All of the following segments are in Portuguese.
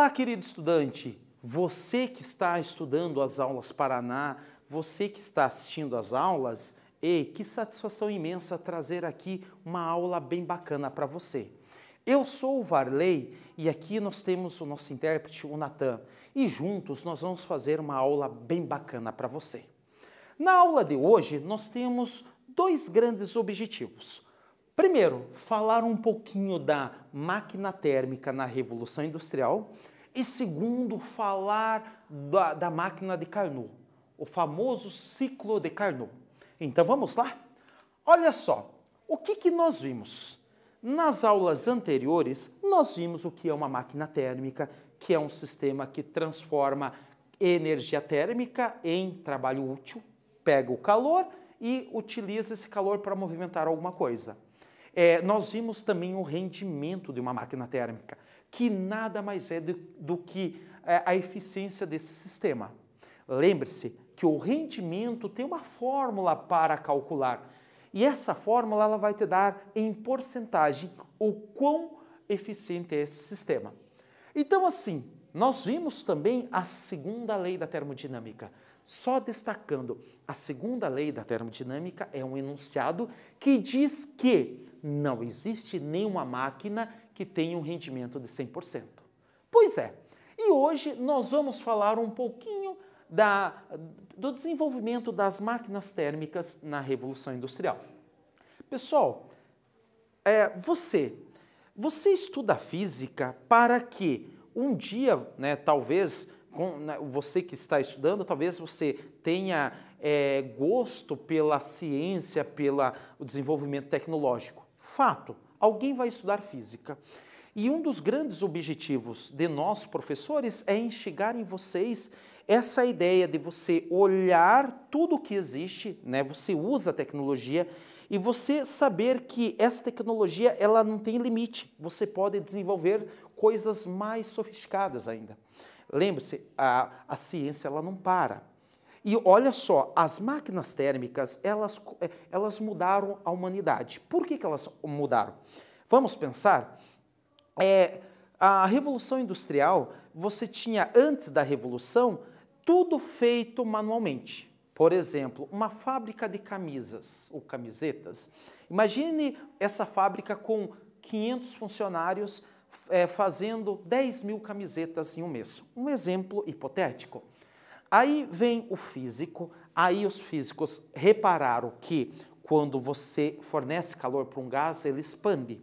Olá, querido estudante, você que está estudando as aulas Paraná, você que está assistindo às aulas, e que satisfação imensa trazer aqui uma aula bem bacana para você. Eu sou o Varley e aqui nós temos o nosso intérprete, o Natan, e juntos nós vamos fazer uma aula bem bacana para você. Na aula de hoje nós temos dois grandes objetivos. Primeiro, falar um pouquinho da máquina térmica na Revolução Industrial e segundo, falar da máquina de Carnot, o famoso ciclo de Carnot. Então vamos lá? Olha só, o que nós vimos? Nas aulas anteriores, nós vimos o que é uma máquina térmica, que é um sistema que transforma energia térmica em trabalho útil, pega o calor e utiliza esse calor para movimentar alguma coisa. Nós vimos também o rendimento de uma máquina térmica, que nada mais é do que a eficiência desse sistema. Lembre-se que o rendimento tem uma fórmula para calcular, e essa fórmula ela vai te dar em porcentagem o quão eficiente é esse sistema. Então, assim, nós vimos também a segunda lei da termodinâmica. Só destacando, a segunda lei da termodinâmica é um enunciado que diz que não existe nenhuma máquina que tenha um rendimento de 100%. Pois é, e hoje nós vamos falar um pouquinho do desenvolvimento das máquinas térmicas na Revolução Industrial. Pessoal, você estuda física para que um dia, talvez, você que está estudando, talvez você tenha gosto pela ciência, pelo desenvolvimento tecnológico. Fato, alguém vai estudar física. E um dos grandes objetivos de nós, professores, é instigar em vocês essa ideia de você olhar tudo o que existe, você usa a tecnologia, e você saber que essa tecnologia ela não tem limite. Você pode desenvolver coisas mais sofisticadas ainda. Lembre-se, a ciência ela não para. E olha só, as máquinas térmicas, elas mudaram a humanidade. Por que elas mudaram? Vamos pensar, a Revolução Industrial, você tinha, antes da Revolução, tudo feito manualmente. Por exemplo, uma fábrica de camisas ou camisetas. Imagine essa fábrica com 500 funcionários fazendo 10 mil camisetas em um mês. Um exemplo hipotético. Aí vem o físico, aí os físicos repararam que quando você fornece calor para um gás, ele expande.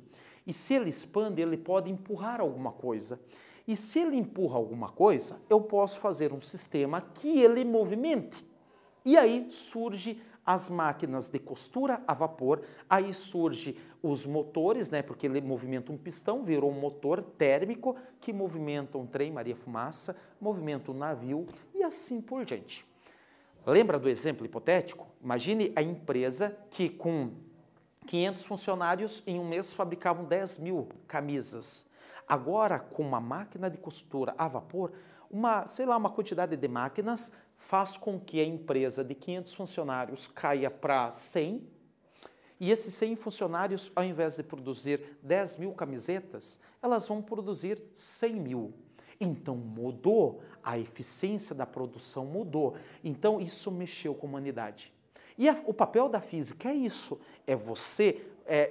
E se ele expande, ele pode empurrar alguma coisa. E se ele empurra alguma coisa, eu posso fazer um sistema que ele movimente. E aí surge as máquinas de costura a vapor, aí surge os motores, porque ele movimenta um pistão, virou um motor térmico que movimenta um trem Maria Fumaça, movimenta um navio e assim por diante. Lembra do exemplo hipotético? Imagine a empresa que com 500 funcionários em um mês fabricavam 10 mil camisas. Agora, com uma máquina de costura a vapor, uma quantidade de máquinas faz com que a empresa de 500 funcionários caia para 100, e esses 100 funcionários, ao invés de produzir 10 mil camisetas, elas vão produzir 100 mil. Então mudou, a eficiência da produção mudou. Então isso mexeu com a humanidade. E o papel da física é isso, é você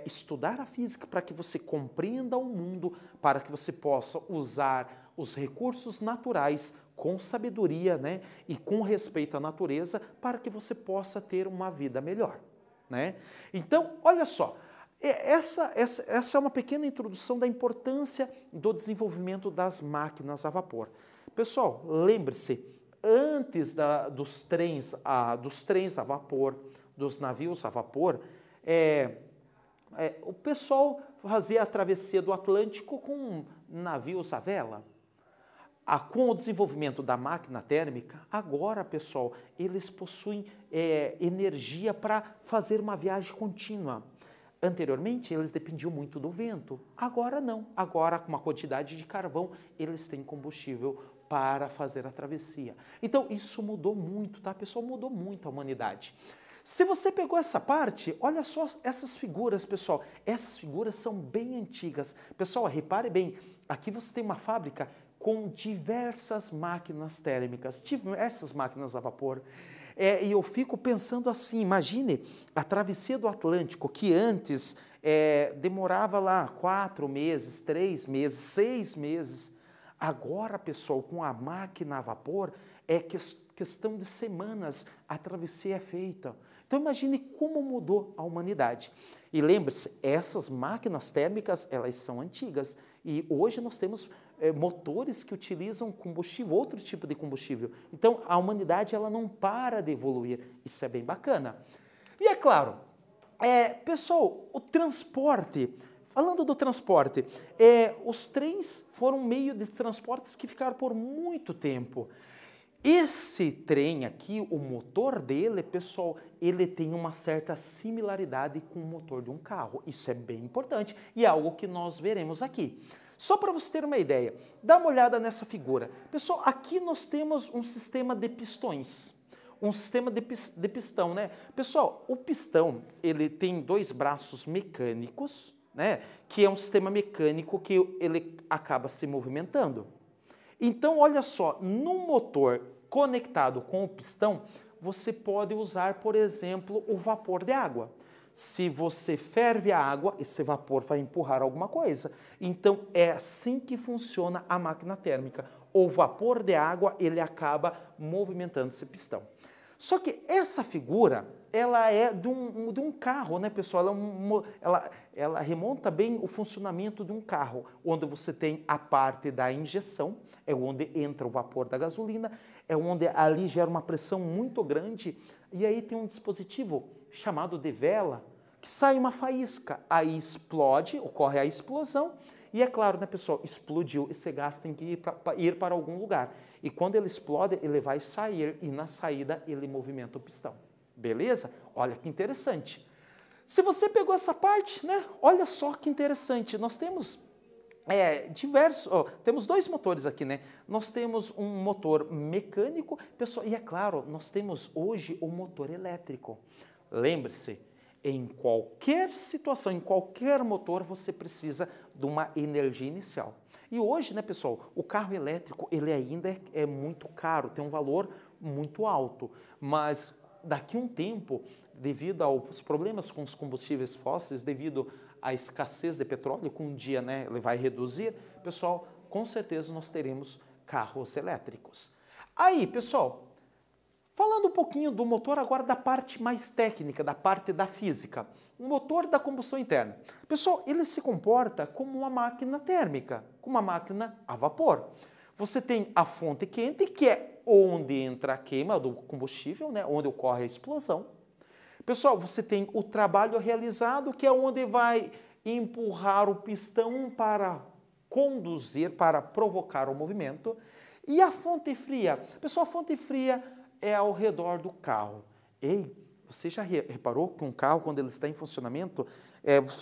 estudar a física para que você compreenda o mundo, para que você possa usar os recursos naturais com sabedoria, e com respeito à natureza, para que você possa ter uma vida melhor, Então, olha só, essa é uma pequena introdução da importância do desenvolvimento das máquinas a vapor. Pessoal, lembre-se, antes dos trens a vapor, dos navios a vapor, o pessoal fazia a travessia do Atlântico com navios à vela. Com o desenvolvimento da máquina térmica, agora, pessoal, eles possuem energia para fazer uma viagem contínua. Anteriormente, eles dependiam muito do vento. Agora não. Agora, com uma quantidade de carvão, eles têm combustível para fazer a travessia. Então, isso mudou muito, pessoal? Mudou muito a humanidade. Se você pegou essa parte, olha só essas figuras, pessoal. Essas figuras são bem antigas. Pessoal, repare bem, aqui você tem uma fábrica com diversas máquinas térmicas, diversas máquinas a vapor. E eu fico pensando assim, imagine a travessia do Atlântico, que antes demorava lá 4 meses, 3 meses, 6 meses. Agora, pessoal, com a máquina a vapor, é questão de semanas a travessia é feita. Então imagine como mudou a humanidade. E lembre-se, essas máquinas térmicas, elas são antigas. E hoje nós temos motores que utilizam combustível, outro tipo de combustível. Então a humanidade ela não para de evoluir. Isso é bem bacana. E é claro, pessoal, o transporte... Falando do transporte, os trens foram um meio de transportes que ficaram por muito tempo. Esse trem aqui, o motor dele, pessoal, ele tem uma certa similaridade com o motor de um carro. Isso é bem importante e é algo que nós veremos aqui. Só para você ter uma ideia, dá uma olhada nessa figura. Pessoal, aqui nós temos um sistema de pistões. Um sistema de pistão, né? Pessoal, o pistão, ele tem 2 braços mecânicos, né, que é um sistema mecânico que ele acaba se movimentando. Então, olha só, no motor conectado com o pistão, você pode usar, por exemplo, o vapor de água. Se você ferve a água, esse vapor vai empurrar alguma coisa. Então, é assim que funciona a máquina térmica. O vapor de água, ele acaba movimentando esse pistão. Só que essa figura, ela é de um carro, né, pessoal? Ela remonta bem o funcionamento de um carro, onde você tem a parte da injeção, é onde entra o vapor da gasolina, é onde ali gera uma pressão muito grande, e aí tem um dispositivo chamado de vela, que sai uma faísca, aí explode, ocorre a explosão, e é claro, né, pessoal, explodiu, esse gás tem que ir para algum lugar. E quando ele explode, ele vai sair, e na saída ele movimenta o pistão. Beleza? Olha que interessante. Se você pegou essa parte, né, olha só que interessante. Nós temos temos 2 motores aqui, né? Nós temos um motor mecânico, pessoal, e é claro, nós temos hoje o motor elétrico. Lembre-se, em qualquer situação, em qualquer motor, você precisa de uma energia inicial. E hoje, né, pessoal, o carro elétrico, ele ainda é muito caro, tem um valor muito alto, mas daqui a um tempo, devido aos problemas com os combustíveis fósseis, devido à escassez de petróleo, que um dia, né, ele vai reduzir, pessoal, com certeza nós teremos carros elétricos. Aí, pessoal, falando um pouquinho do motor agora da parte mais técnica, da parte da física. O motor da combustão interna. Pessoal, ele se comporta como uma máquina térmica, como uma máquina a vapor. Você tem a fonte quente, que é onde entra a queima do combustível, né, onde ocorre a explosão. Pessoal, você tem o trabalho realizado, que é onde vai empurrar o pistão para conduzir, para provocar o movimento. E a fonte fria? Pessoal, a fonte fria é ao redor do carro. Ei, você já reparou que um carro, quando ele está em funcionamento,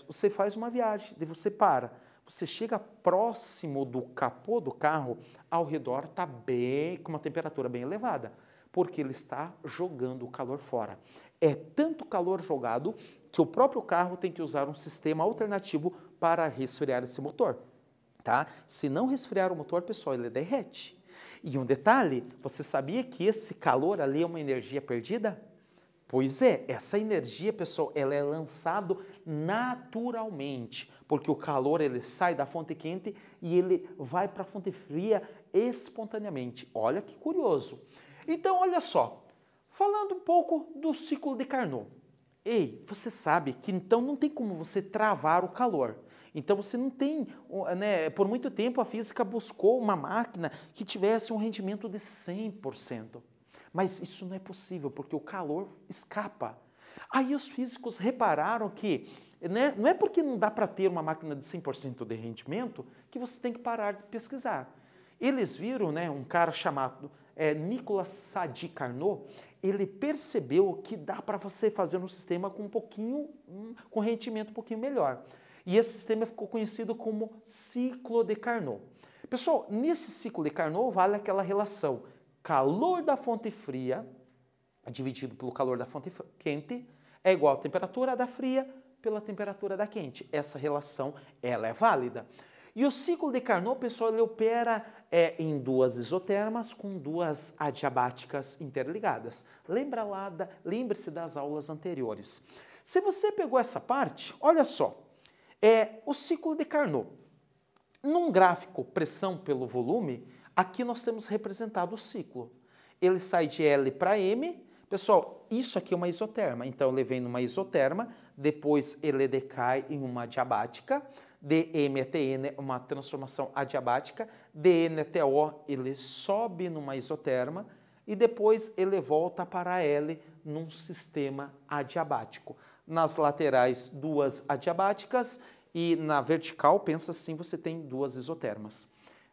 você faz uma viagem, daí você para. Você chega próximo do capô do carro, ao redor está bem, com uma temperatura bem elevada, porque ele está jogando o calor fora. É tanto calor jogado que o próprio carro tem que usar um sistema alternativo para resfriar esse motor. Tá? Se não resfriar o motor, pessoal, ele derrete. E um detalhe, você sabia que esse calor ali é uma energia perdida? Pois é, essa energia, pessoal, ela é lançada naturalmente, porque o calor ele sai da fonte quente e ele vai para a fonte fria espontaneamente. Olha que curioso. Então, olha só, falando um pouco do ciclo de Carnot. Ei, você sabe que então não tem como você travar o calor. Então você não tem, né, por muito tempo a física buscou uma máquina que tivesse um rendimento de 100%. Mas isso não é possível, porque o calor escapa. Aí os físicos repararam que, né, não é porque não dá para ter uma máquina de 100% de rendimento que você tem que parar de pesquisar. Eles viram, né, um cara chamado Nicolas Sadi Carnot, ele percebeu que dá para você fazer um sistema com com rendimento um pouquinho melhor. E esse sistema ficou conhecido como ciclo de Carnot. Pessoal, nesse ciclo de Carnot vale aquela relação calor da fonte fria dividido pelo calor da fonte quente é igual a temperatura da fria pela temperatura da quente. Essa relação ela é válida. E o ciclo de Carnot, pessoal, ele opera em duas isotermas com duas adiabáticas interligadas. Lembre-se das aulas anteriores. Se você pegou essa parte, olha só, o ciclo de Carnot. Num gráfico pressão pelo volume, aqui nós temos representado o ciclo. Ele sai de L para M. Pessoal, isso aqui é uma isoterma. Então, eu levei numa isoterma, depois ele decai em uma adiabática. dm até n, uma transformação adiabática. dn até O, ele sobe numa isoterma. E depois ele volta para L num sistema adiabático. Nas laterais, duas adiabáticas. E na vertical, pensa assim, você tem duas isotermas.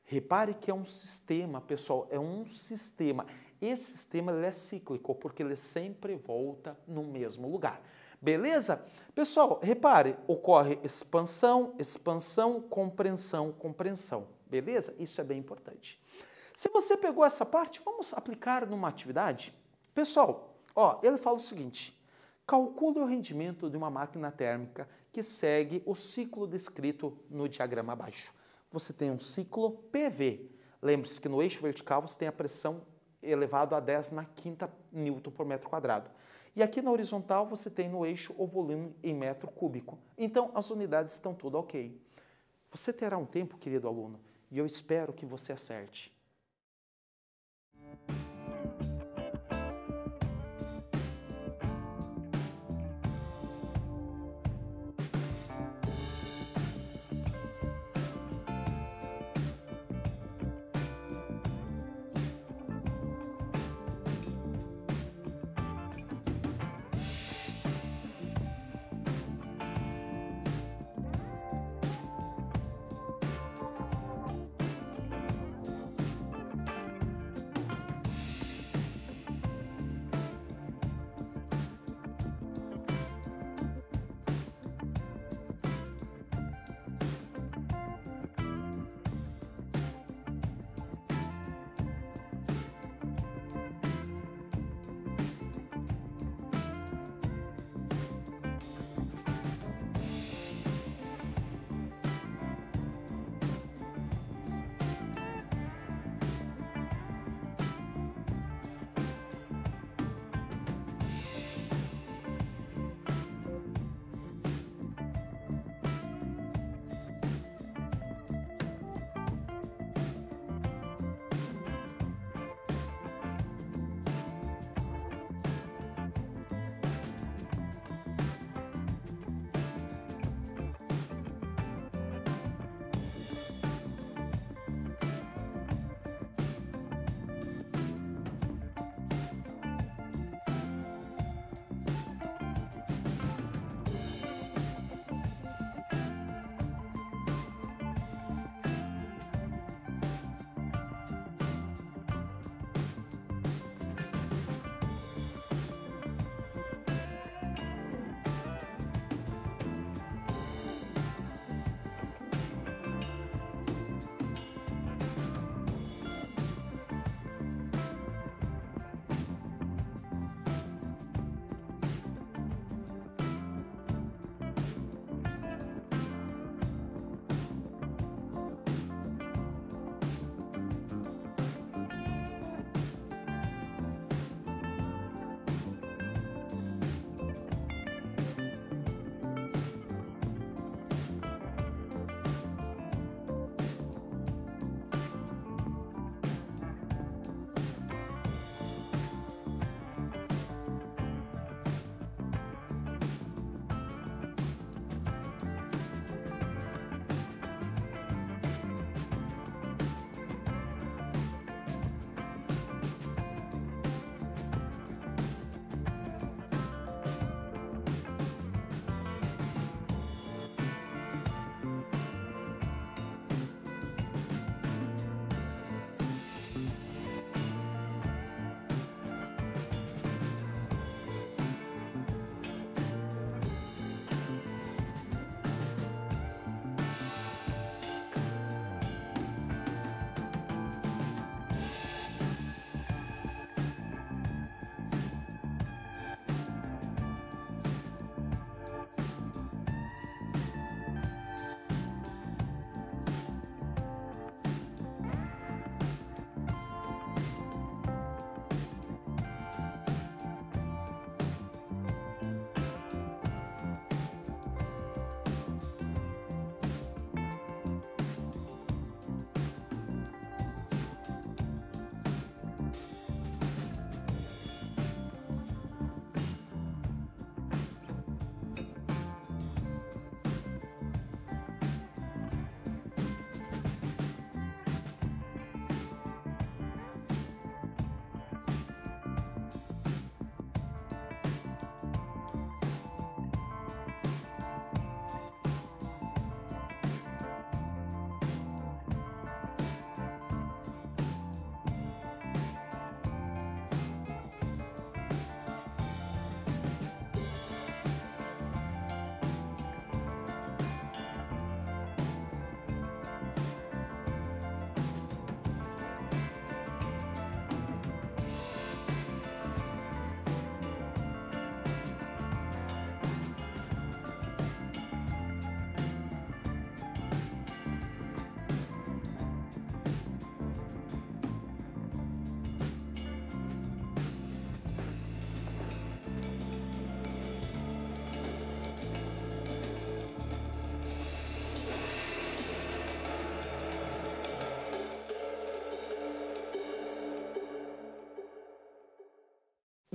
Repare que é um sistema, pessoal, é um sistema. Esse sistema ele é cíclico, porque ele sempre volta no mesmo lugar. Beleza? Pessoal, repare, ocorre expansão, expansão, compreensão, compreensão. Beleza? Isso é bem importante. Se você pegou essa parte, vamos aplicar numa atividade? Pessoal, ele fala o seguinte: calcule o rendimento de uma máquina térmica que segue o ciclo descrito no diagrama abaixo. Você tem um ciclo PV. Lembre-se que no eixo vertical você tem a pressão elevado a 10 na quinta newton por metro quadrado. E aqui na horizontal você tem no eixo o volume em metro cúbico. Então as unidades estão tudo ok. Você terá um tempo, querido aluno, e eu espero que você acerte.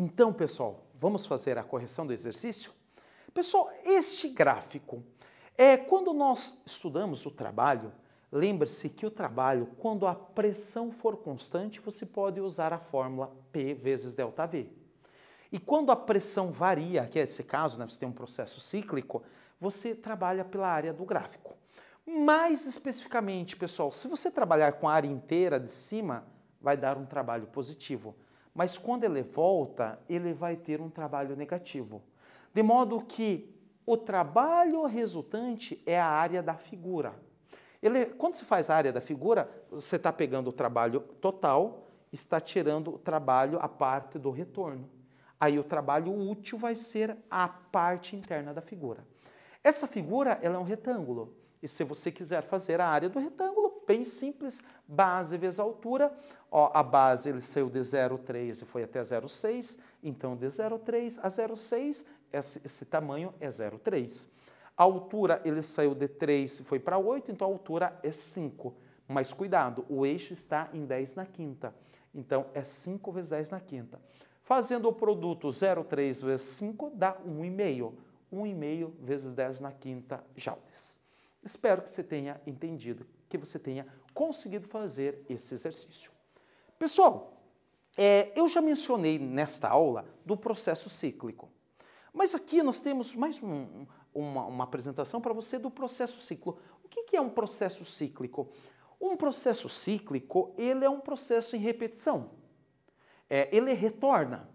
Então, pessoal, vamos fazer a correção do exercício? Pessoal, este gráfico quando nós estudamos o trabalho, lembre-se que o trabalho, quando a pressão for constante, você pode usar a fórmula P vezes ΔV. E quando a pressão varia, que é esse caso, né, você tem um processo cíclico, você trabalha pela área do gráfico. Mais especificamente, pessoal, se você trabalhar com a área inteira de cima, vai dar um trabalho positivo. Mas quando ele volta, ele vai ter um trabalho negativo. De modo que o trabalho resultante é a área da figura. Quando se faz a área da figura, você está pegando o trabalho total, está tirando o trabalho, a parte do retorno. Aí o trabalho útil vai ser a parte interna da figura. Essa figura ela é um retângulo. E se você quiser fazer a área do retângulo, bem simples, base vezes altura. Ó, a base ele saiu de 0,3 e foi até 0,6, então de 0,3 a 0,6, esse tamanho é 0,3. A altura ele saiu de 3 e foi para 8, então a altura é 5. Mas cuidado, o eixo está em 10 na quinta, então é 5 vezes 10 na quinta. Fazendo o produto 0,3 vezes 5 dá 1,5. 1,5 vezes 10 na quinta joules. Espero que você tenha entendido, que você tenha conseguido fazer esse exercício. Pessoal, eu já mencionei nesta aula do processo cíclico. Mas aqui nós temos mais uma apresentação para você do processo cíclico. O que é um processo cíclico? Um processo cíclico, ele é um processo em repetição. Ele retorna.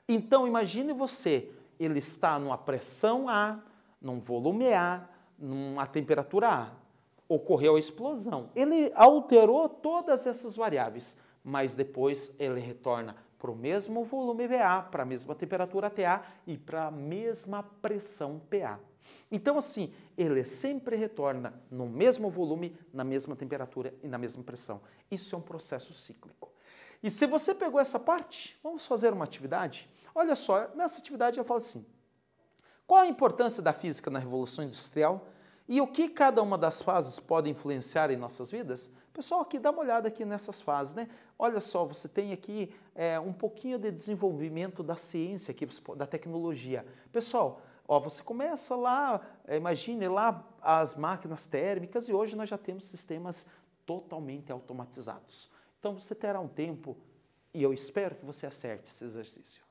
Então, imagine você, ele está numa pressão A, num volume A, numa temperatura A. Ocorreu a explosão. Ele alterou todas essas variáveis, mas depois ele retorna para o mesmo volume VA, para a mesma temperatura TA e para a mesma pressão PA. Então, assim, ele sempre retorna no mesmo volume, na mesma temperatura e na mesma pressão. Isso é um processo cíclico. E se você pegou essa parte, vamos fazer uma atividade? Olha só, nessa atividade eu falo assim, qual a importância da física na Revolução Industrial e o que cada uma das fases pode influenciar em nossas vidas? Pessoal, aqui dá uma olhada aqui nessas fases, né? Olha só, você tem aqui um pouquinho de desenvolvimento da ciência, aqui, da tecnologia. Pessoal, ó, você começa lá, imagine lá as máquinas térmicas e hoje nós já temos sistemas totalmente automatizados. Então você terá um tempo e eu espero que você acerte esse exercício.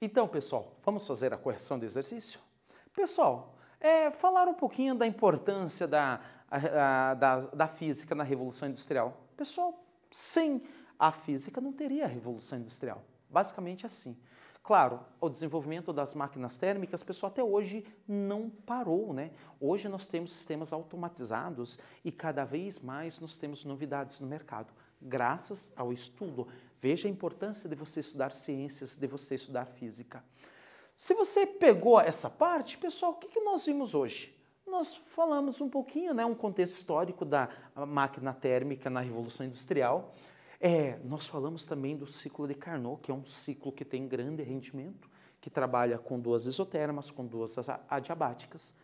Então, pessoal, vamos fazer a correção do exercício? Pessoal, falar um pouquinho da importância da física na Revolução Industrial. Pessoal, sem a física não teria a Revolução Industrial. Basicamente assim. Claro, o desenvolvimento das máquinas térmicas, pessoal, até hoje não parou, né? Hoje nós temos sistemas automatizados e cada vez mais nós temos novidades no mercado, graças ao estudo. Veja a importância de você estudar ciências, de você estudar física. Se você pegou essa parte, pessoal, o que nós vimos hoje? Nós falamos um pouquinho, né, um contexto histórico da máquina térmica na Revolução Industrial. Nós falamos também do ciclo de Carnot, que é um ciclo que tem grande rendimento, que trabalha com duas isotermas, com duas adiabáticas.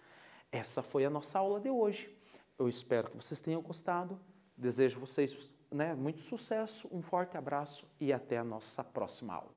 Essa foi a nossa aula de hoje. Eu espero que vocês tenham gostado. Desejo a vocês, né, muito sucesso, um forte abraço e até a nossa próxima aula.